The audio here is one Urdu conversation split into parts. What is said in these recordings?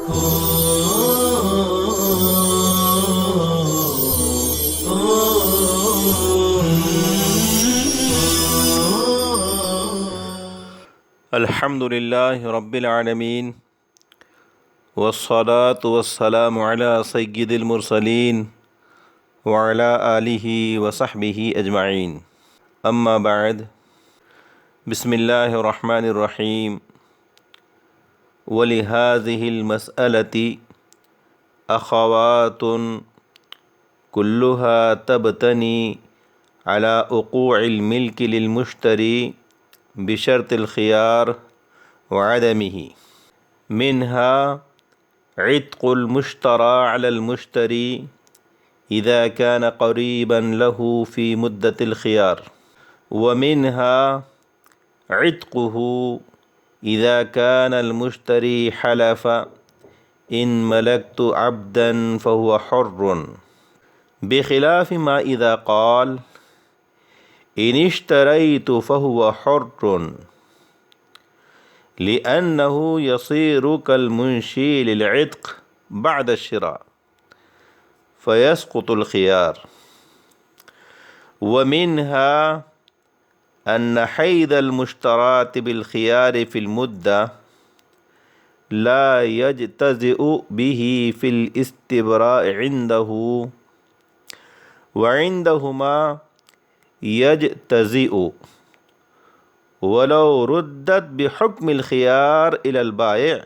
الحمد للہ رب العالمین والصلاة والسلام علی سید المرسلین وعلی آلہ وصحبہ اجمعین، اما بعد، بسم اللہ الرحمن الرحیم۔ وَلِهَذِهِ الْمَسْأَلَةِ أَخَوَاتٌ كُلُّهَا تَبْتَنِي عَلَى وقوع الْمِلْكِ لِلْمُشْتَرِي بشرط الخيار وعدمه، منها عتق المشترى على المشتري إذا كان قريبا له في مدة الخيار، ومنها عتقه إذا كان المشتري حلف إن ملكت عبدا فهو حر، بخلاف ما إذا قال إن اشتريت فهو حر، لأنه يصير كالمنشي للعتق بعد الشراء فيسقط الخيار. ومنها أن حيز المشترات بالخيار في المدة لا يجتزئ به في الاستبراء عنده، وعندهما يجتزئ ولو ردت بحكم الخيار إلى البائع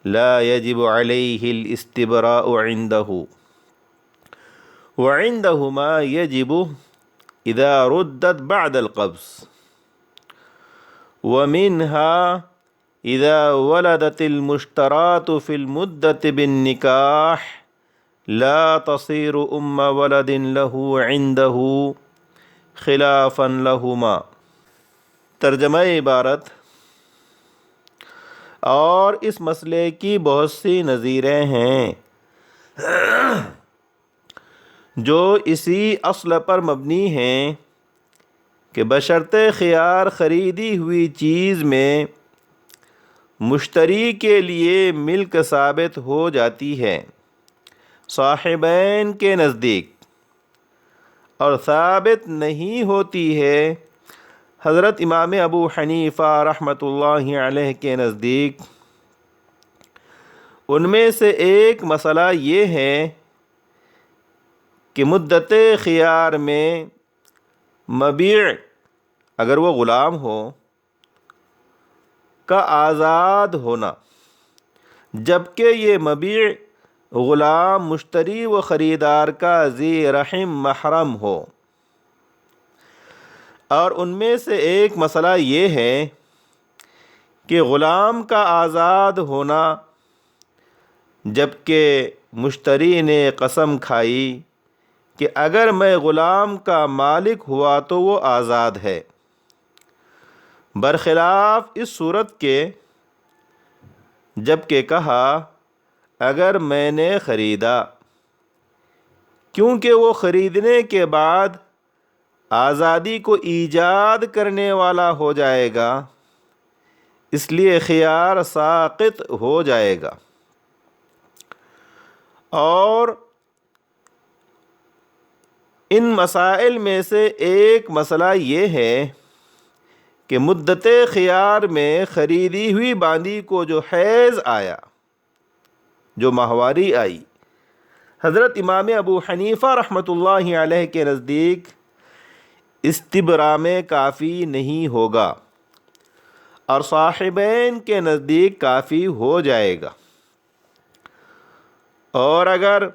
لا يجب عليه الاستبراء عنده، وعندهما يجب إذا ردت بعد القبض. ومنها إذا ولدت المشترات في المدة بالنكاح لا تصير أم ولد له عنده خلافا لهما. ترجمہ عبارت: اور اس مسئلے کی بہت سی نظیریں ہیں جو اسی اصل پر مبنی ہیں کہ بشرطِ خیار خریدی ہوئی چیز میں مشتری کے لیے ملک ثابت ہو جاتی ہے صاحبین کے نزدیک، اور ثابت نہیں ہوتی ہے حضرت امام ابو حنیفہ رحمۃ اللہ علیہ کے نزدیک۔ ان میں سے ایک مسئلہ یہ ہے کہ مدت خیار میں مبیع اگر وہ غلام ہو کا آزاد ہونا، جبکہ یہ مبیع غلام مشتری و خریدار کا ذی رحم محرم ہو۔ اور ان میں سے ایک مسئلہ یہ ہے کہ غلام کا آزاد ہونا، جبکہ مشتری نے قسم کھائی کہ اگر میں غلام کا مالک ہوا تو وہ آزاد ہے، برخلاف اس صورت کے جبکہ کہا اگر میں نے خریدا، کیونکہ وہ خریدنے کے بعد آزادی کو ایجاد کرنے والا ہو جائے گا، اس لیے خیار ساقط ہو جائے گا۔ اور ان مسائل میں سے ایک مسئلہ یہ ہے کہ مدت خیار میں خریدی ہوئی باندی کو جو حیض آیا، جو ماہواری آئی، حضرت امام ابو حنیفہ رحمۃ اللہ علیہ کے نزدیک استبراء میں کافی نہیں ہوگا، اور صاحبین کے نزدیک کافی ہو جائے گا۔ اور اگر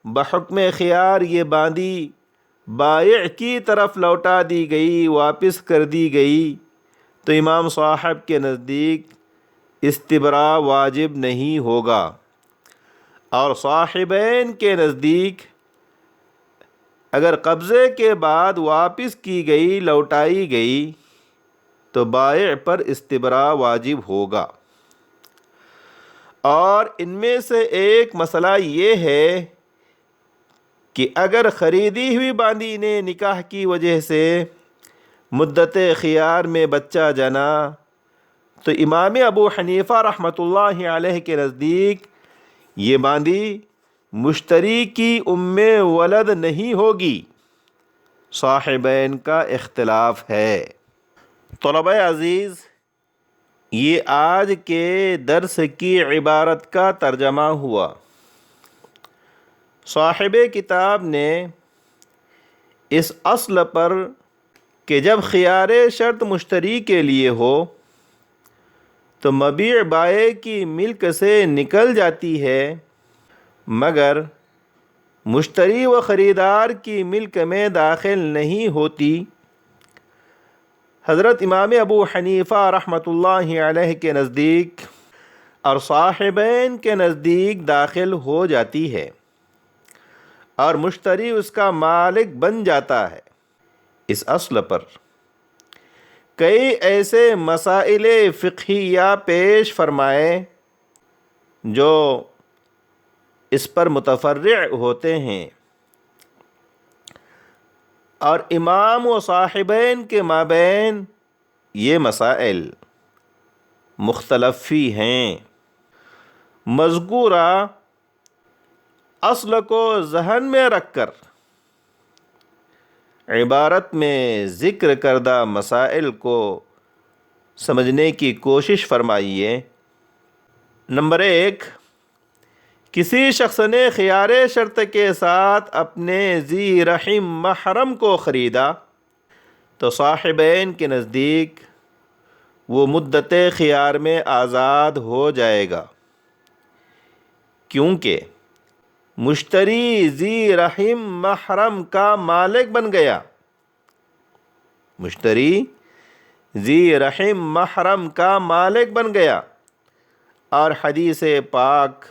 بحکم خیار یہ باندی بائع کی طرف لوٹا دی گئی، واپس کر دی گئی، تو امام صاحب کے نزدیک استبراء واجب نہیں ہوگا، اور صاحبین کے نزدیک اگر قبضے کے بعد واپس کی گئی، لوٹائی گئی، تو بائع پر استبراء واجب ہوگا۔ اور ان میں سے ایک مسئلہ یہ ہے کہ اگر خریدی ہوئی باندی نے نکاح کی وجہ سے مدت خیار میں بچہ جنا تو امام ابو حنیفہ رحمۃ اللہ علیہ کے نزدیک یہ باندی مشتری کی ام ولد نہیں ہوگی، صاحبین کا اختلاف ہے۔ طلبہ عزیز، یہ آج کے درس کی عبارت کا ترجمہ ہوا۔ صاحب کتاب نے اس اصل پر کہ جب خیار شرط مشتری کے لیے ہو تو مبیع بائع کی ملک سے نکل جاتی ہے، مگر مشتری و خریدار کی ملک میں داخل نہیں ہوتی، حضرت امام ابو حنیفہ رحمۃ اللہ علیہ کے نزدیک اور صاحبین کے نزدیک داخل ہو جاتی ہے اور مشتری اس کا مالک بن جاتا ہے۔ اس اصل پر کئی ایسے مسائل فقہیہ پیش فرمائے جو اس پر متفرع ہوتے ہیں، اور امام و صاحبین کے مابین یہ مسائل مختلف ہیں۔ مذکورہ اصل کو ذہن میں رکھ کر عبارت میں ذکر کردہ مسائل کو سمجھنے کی کوشش فرمائیے۔ نمبر 1، کسی شخص نے خیار شرط کے ساتھ اپنے ذی رحم محرم کو خریدا تو صاحبین کے نزدیک وہ مدت خیار میں آزاد ہو جائے گا، کیونکہ مشتری ذی رحم محرم کا مالک بن گیا۔ مشتری ذی رحم محرم کا مالک بن گیا، اور حدیث پاک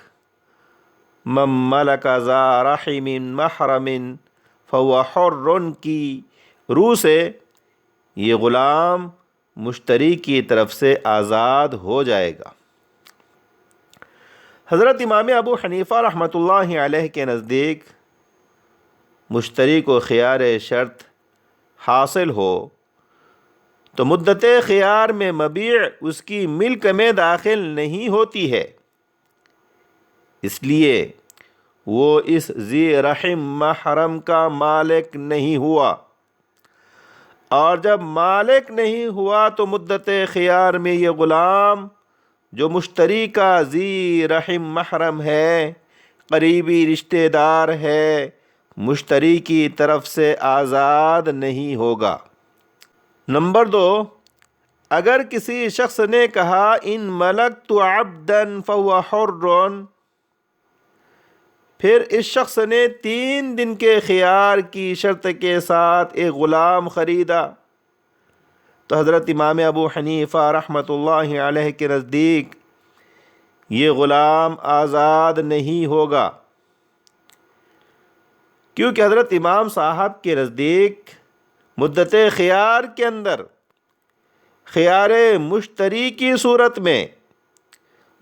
من ملک ذا رحم محرم فهو حر کی روح سے یہ غلام مشتری کی طرف سے آزاد ہو جائے گا۔ حضرت امام ابو حنیفہ رحمۃ اللہ علیہ کے نزدیک مشتری کو خیار شرط حاصل ہو تو مدت خیار میں مبیع اس کی ملک میں داخل نہیں ہوتی ہے، اس لیے وہ اس ذی رحم محرم کا مالک نہیں ہوا، اور جب مالک نہیں ہوا تو مدت خیار میں یہ غلام جو مشتری کا ذی رحم محرم ہے، قریبی رشتہ دار ہے، مشتری کی طرف سے آزاد نہیں ہوگا۔ نمبر 2، اگر کسی شخص نے کہا ان ملکت عبدا فهو حر، پھر اس شخص نے 3 دن کے خیار کی شرط کے ساتھ ایک غلام خریدا تو حضرت امام ابو حنیفہ رحمۃ اللہ علیہ کے نزدیک یہ غلام آزاد نہیں ہوگا، کیونکہ حضرت امام صاحب کے نزدیک مدت خیار کے اندر خیار مشتری کی صورت میں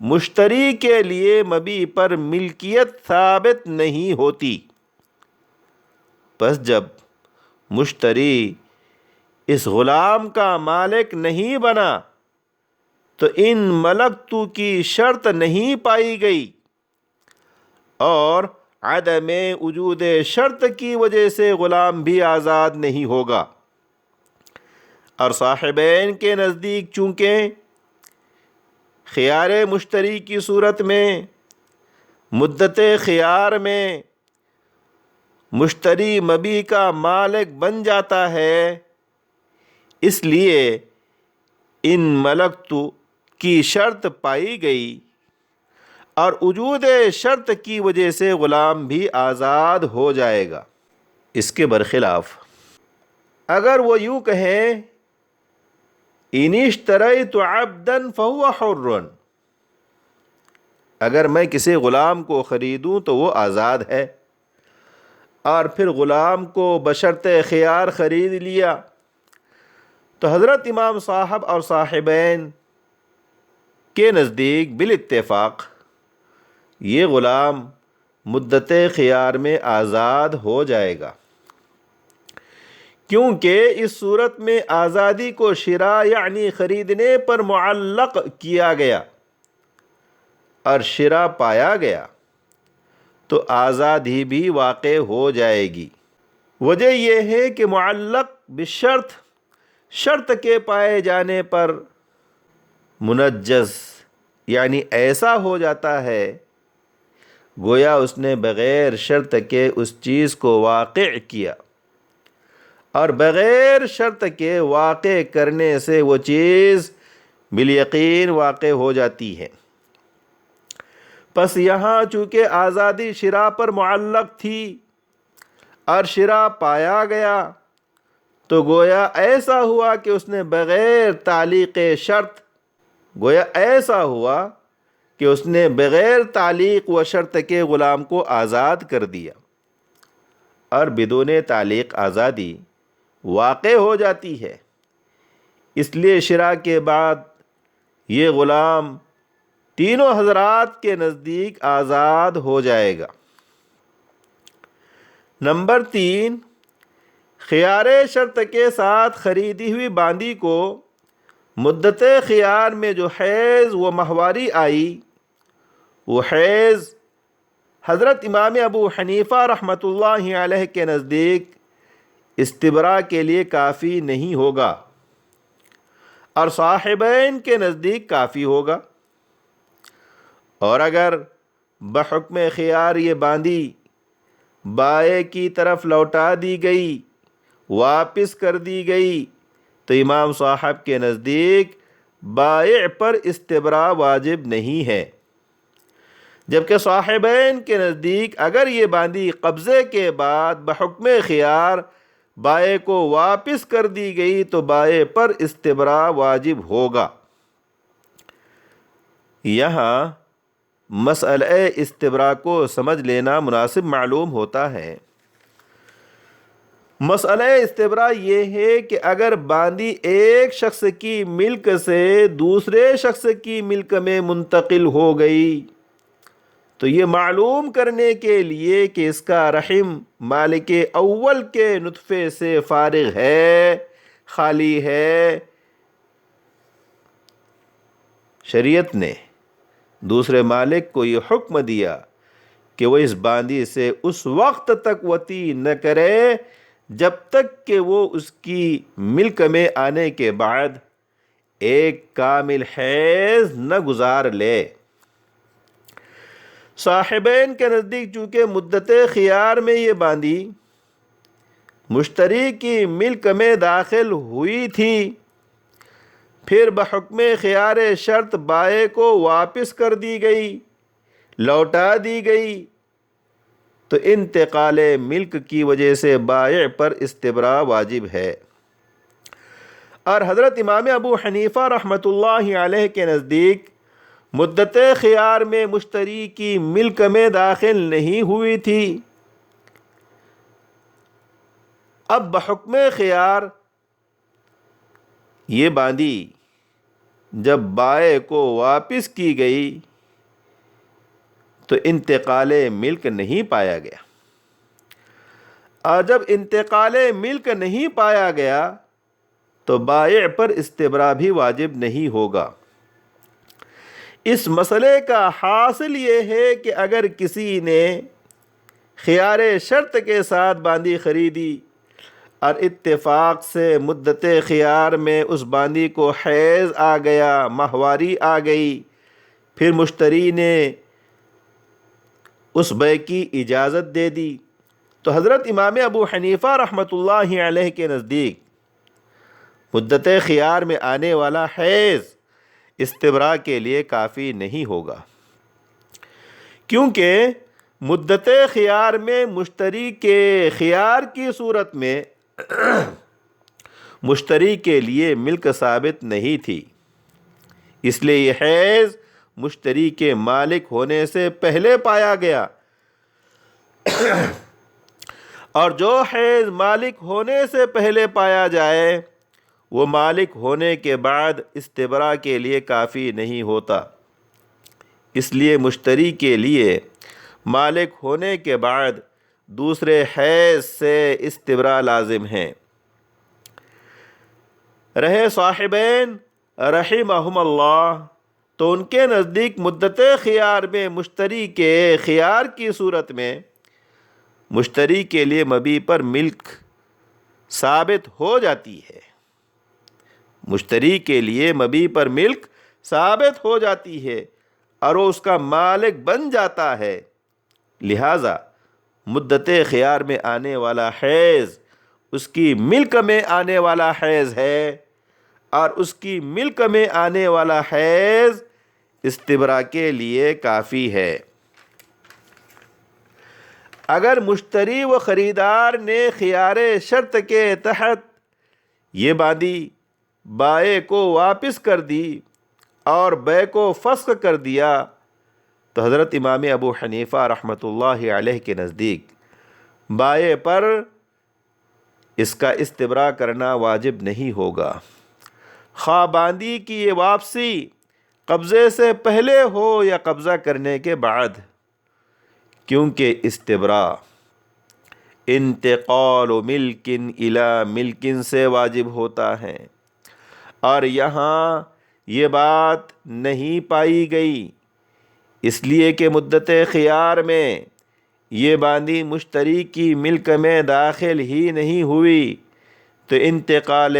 مشتری کے لیے مبیع پر ملکیت ثابت نہیں ہوتی، پس جب مشتری اس غلام کا مالک نہیں بنا تو ان ملکتو کی شرط نہیں پائی گئی، اور عدم وجود شرط کی وجہ سے غلام بھی آزاد نہیں ہوگا۔ اور صاحبین کے نزدیک چونکہ خیار مشتری کی صورت میں مدت خیار میں مشتری مبیع کا مالک بن جاتا ہے، اس لیے ان ملکتو کی شرط پائی گئی، اور وجود شرط کی وجہ سے غلام بھی آزاد ہو جائے گا۔ اس کے برخلاف اگر وہ یوں کہیں ان اشتریت عبدا فهو حر، اگر میں کسی غلام کو خریدوں تو وہ آزاد ہے، اور پھر غلام کو بشرط خیار خرید لیا، تو حضرت امام صاحب اور صاحبین کے نزدیک بالاتفاق یہ غلام مدت خیار میں آزاد ہو جائے گا، کیونکہ اس صورت میں آزادی کو شراء یعنی خریدنے پر معلق کیا گیا اور شراء پایا گیا تو آزادی بھی واقع ہو جائے گی۔ وجہ یہ ہے کہ معلق بشرط، شرط کے پائے جانے پر منجز یعنی ایسا ہو جاتا ہے گویا اس نے بغیر شرط کے اس چیز کو واقع کیا، اور بغیر شرط کے واقع کرنے سے وہ چیز بالیقین واقع ہو جاتی ہے۔ پس یہاں چونکہ آزادی شراء پر معلق تھی اور شراء پایا گیا تو گویا ایسا ہوا کہ اس نے بغیر تعلیق شرط، گویا ایسا ہوا کہ اس نے بغیر تعلیق و شرط کے غلام کو آزاد کر دیا، اور بدون تعلیق آزادی واقع ہو جاتی ہے۔ اس لیے شراء کے بعد یہ غلام تینوں حضرات کے نزدیک آزاد ہو جائے گا۔ نمبر 3، خیار شرط کے ساتھ خریدی ہوئی باندی کو مدت خیار میں جو حیض و ماہواری آئی، وہ حیض حضرت امام ابو حنیفہ رحمۃ اللہ علیہ کے نزدیک استبراء کے لیے کافی نہیں ہوگا، اور صاحبین کے نزدیک کافی ہوگا۔ اور اگر بحکم خیار یہ باندی بائیں کی طرف لوٹا دی گئی، واپس کر دی گئی، تو امام صاحب کے نزدیک بائع پر استبراء واجب نہیں ہے، جبکہ صاحبین کے نزدیک اگر یہ باندی قبضے کے بعد بحکم خیار بائع کو واپس کر دی گئی تو بائع پر استبراء واجب ہوگا۔ یہاں مسئلہ استبراء کو سمجھ لینا مناسب معلوم ہوتا ہے۔ مسئلہ استبراء یہ ہے کہ اگر باندی ایک شخص کی ملک سے دوسرے شخص کی ملک میں منتقل ہو گئی تو یہ معلوم کرنے کے لیے کہ اس کا رحم مالک اول کے نطفے سے فارغ ہے، خالی ہے، شریعت نے دوسرے مالک کو یہ حکم دیا کہ وہ اس باندی سے اس وقت تک وطی نہ کرے جب تک کہ وہ اس کی ملک میں آنے کے بعد ایک کامل حیض نہ گزار لے۔ صاحبین کے نزدیک چونکہ مدت خیار میں یہ باندی مشتری کی ملک میں داخل ہوئی تھی، پھر بحکم خیار شرط بائع کو واپس کر دی گئی، لوٹا دی گئی، تو انتقال ملک کی وجہ سے بائع پر استبراء واجب ہے۔ اور حضرت امام ابو حنیفہ رحمۃ اللہ علیہ کے نزدیک مدت خیار میں مشتری کی ملک میں داخل نہیں ہوئی تھی، اب بحکم خیار یہ باندی جب بائع کو واپس کی گئی تو انتقال ملک نہیں پایا گیا، اور جب انتقال ملک نہیں پایا گیا تو بائع پر استبراء بھی واجب نہیں ہوگا۔ اس مسئلے کا حاصل یہ ہے کہ اگر کسی نے خیار شرط کے ساتھ باندی خریدی اور اتفاق سے مدت خیار میں اس باندی کو حیض آ گیا، ماہواری آ گئی، پھر مشتری نے اس بیع کی اجازت دے دی، تو حضرت امام ابو حنیفہ رحمۃ اللہ علیہ کے نزدیک مدت خیار میں آنے والا حیض استبراء کے لیے کافی نہیں ہوگا، کیونکہ مدت خیار میں مشتری کے خیار کی صورت میں مشتری کے لیے ملک ثابت نہیں تھی، اس لیے یہ حیض مشتری کے مالک ہونے سے پہلے پایا گیا، اور جو حیض مالک ہونے سے پہلے پایا جائے وہ مالک ہونے کے بعد استبراء کے لیے کافی نہیں ہوتا، اس لیے مشتری کے لیے مالک ہونے کے بعد دوسرے حیض سے استبراء لازم ہے۔ رہے صاحبین رحمہم اللہ، تو ان کے نزدیک مدت خیار میں مشتری کے خیار کی صورت میں مشتری کے لیے مبیع پر ملک ثابت ہو جاتی ہے، مشتری کے لیے مبیع پر ملک ثابت ہو جاتی ہے اور وہ اس کا مالک بن جاتا ہے۔ لہٰذا مدت خیار میں آنے والا حیض اس کی ملک میں آنے والا حیض ہے، اور اس کی ملک میں آنے والا حیض استبراء کے لیے کافی ہے۔ اگر مشتری و خریدار نے خیار شرط کے تحت یہ باندھی بائع کو واپس کر دی اور بیع کو فسخ کر دیا، تو حضرت امام ابو حنیفہ رحمۃ اللہ علیہ کے نزدیک بائع پر اس کا استبراء کرنا واجب نہیں ہوگا، خواہ باندھی کی یہ واپسی قبضے سے پہلے ہو یا قبضہ کرنے کے بعد، کیونکہ استبراء انتقال ملک الی ملک سے واجب ہوتا ہے، اور یہاں یہ بات نہیں پائی گئی، اس لیے کہ مدت خیار میں یہ باندھی مشتری کی ملک میں داخل ہی نہیں ہوئی، تو انتقال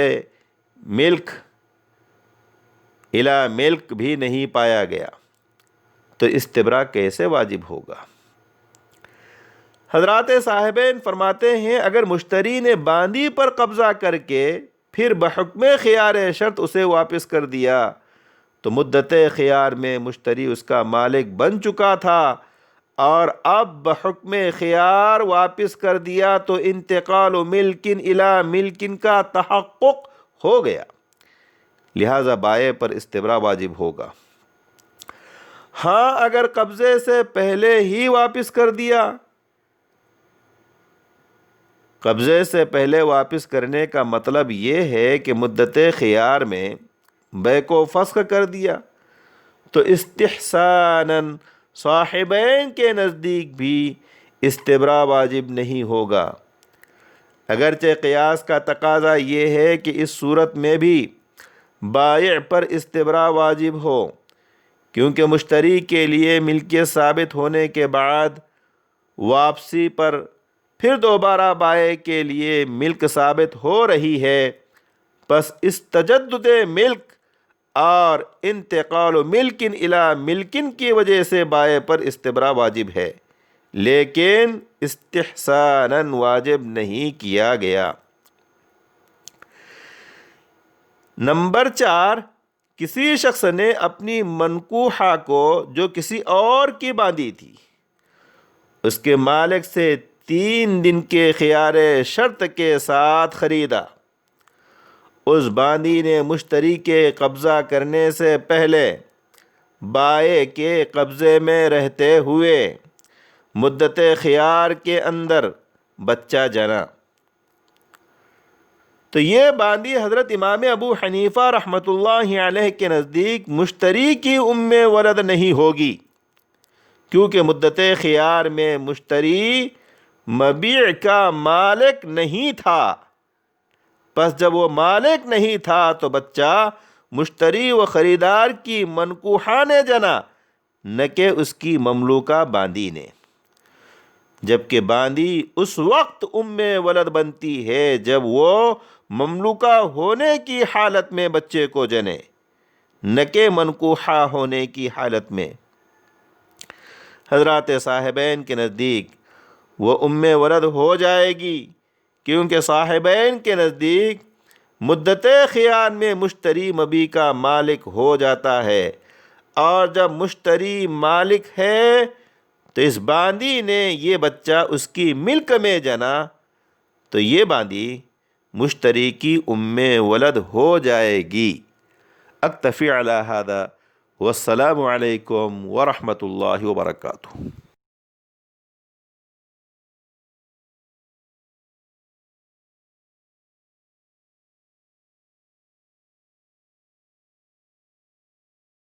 ملک الی ملک بھی نہیں پایا گیا، تو استبراء کیسے واجب ہوگا؟ حضرات صاحبین فرماتے ہیں، اگر مشتری نے باندھی پر قبضہ کر کے پھر بحکم خیار شرط اسے واپس کر دیا، تو مدت خیار میں مشتری اس کا مالک بن چکا تھا، اور اب بحکم خیار واپس کر دیا تو انتقال ملک الی ملک کا تحقق ہو گیا، لہذا بائع پر استبراء واجب ہوگا۔ ہاں اگر قبضے سے پہلے ہی واپس کر دیا، قبضے سے پہلے واپس کرنے کا مطلب یہ ہے کہ مدت خیار میں بیع کو فسخ کر دیا، تو استحساناً صاحبین کے نزدیک بھی استبراء واجب نہیں ہوگا، اگرچہ قیاس کا تقاضا یہ ہے کہ اس صورت میں بھی بائع پر استبراء واجب ہو، کیونکہ مشتری کے لیے ملکیت ثابت ہونے کے بعد واپسی پر پھر دوبارہ بائع کے لیے ملک ثابت ہو رہی ہے، پس اس تجدد ملک اور انتقال ملک الی ملک کی وجہ سے بائع پر استبراء واجب ہے، لیکن استحساناً واجب نہیں کیا گیا۔ نمبر 4، کسی شخص نے اپنی منکوحہ کو جو کسی اور کی باندھی تھی اس کے مالک سے 3 دن کے خیار شرط کے ساتھ خریدا، اس باندھی نے مشتری کے قبضہ کرنے سے پہلے بائع کے قبضے میں رہتے ہوئے مدت خیار کے اندر بچہ جنا، تو یہ باندھی حضرت امام ابو حنیفہ رحمۃ اللہ علیہ کے نزدیک مشتری کی ولد نہیں ہوگی، کیونکہ مدت خیار میں مشتری مبیع کا مالک نہیں تھا، پس جب وہ مالک نہیں تھا تو بچہ مشتری و خریدار کی منکوحہ نے جنا، نہ کہ اس کی مملوکہ باندھی نے، جبکہ باندھی اس وقت ولد بنتی ہے جب وہ مملوکہ ہونے کی حالت میں بچے کو جنے، نہ کہ منکوحہ ہونے کی حالت میں۔ حضرات صاحبین کے نزدیک وہ ولد ہو جائے گی، کیونکہ صاحبین کے نزدیک مدت خیار میں مشتری مبیع کا مالک ہو جاتا ہے، اور جب مشتری مالک ہے تو اس باندھی نے یہ بچہ اس کی ملک میں جنا، تو یہ باندھی مشتری کی ولد ہو جائے گی۔ اکتفی علی ھذا والسلام علیکم ورحمۃ اللہ وبرکاتہ۔